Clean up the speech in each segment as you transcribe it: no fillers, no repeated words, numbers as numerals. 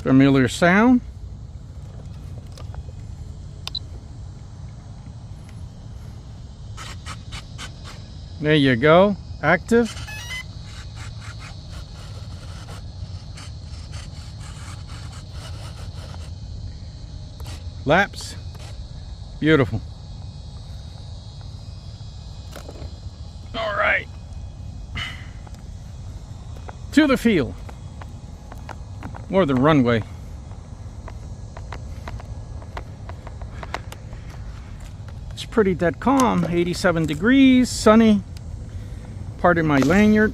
Familiar sound. There you go, active. Laps, beautiful. All right, to the field, or the runway. It's pretty dead calm, 87 degrees, sunny. Pardon my lanyard.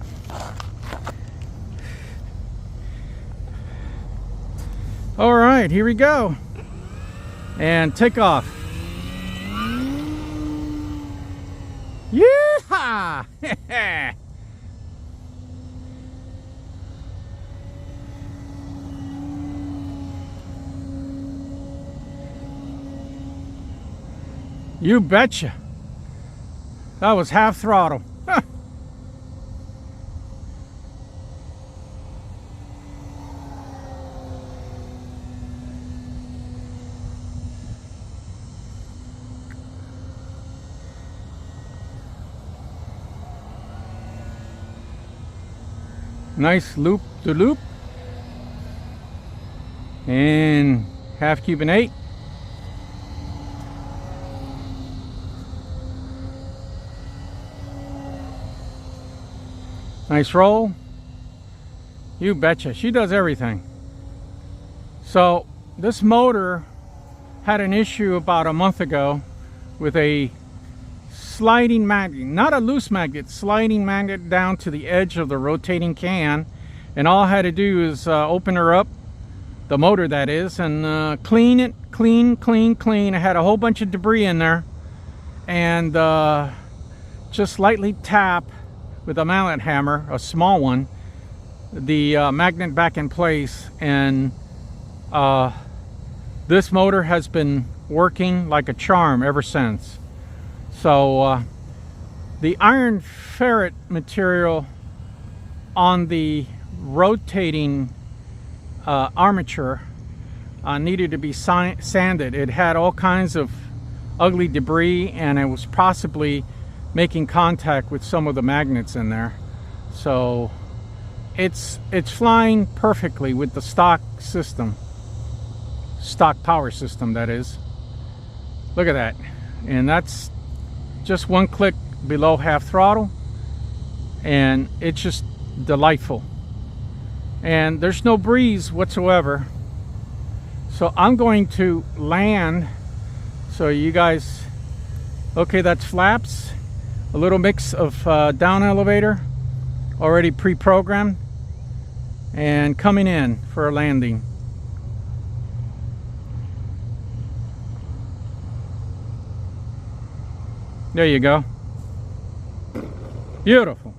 All right, here we go. And take off. Yeehaw! You betcha. That was half throttle. Nice loop to loop, and half Cuban 8. Nice roll. You betcha, she does everything. So this motor had an issue about a month ago with a sliding magnet, not a loose magnet, sliding magnet down to the edge of the rotating can, and all I had to do is open her up, the motor that is, and clean it, clean. I had a whole bunch of debris in there, and just lightly tap with a mallet hammer, a small one, the magnet back in place, and this motor has been working like a charm ever since. So the iron ferrite material on the rotating armature needed to be sanded. It had all kinds of ugly debris, and it was possibly making contact with some of the magnets in there. So it's flying perfectly with the stock system, stock power system, that is. Look at that. And that's just one click below half throttle, and it's just delightful, and there's no breeze whatsoever. So I'm going to land, so you guys, okay, that's flaps, a little mix of down elevator already pre-programmed, and coming in for a landing. There you go. Beautiful.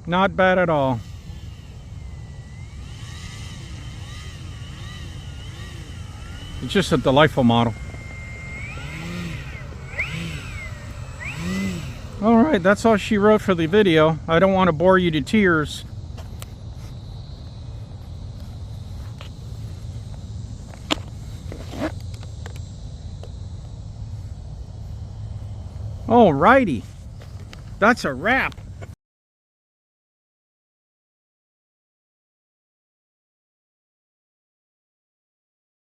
Not bad at all. It's just a delightful model. All right, that's all she wrote for the video. I don't want to bore you to tears. Alrighty, that's a wrap.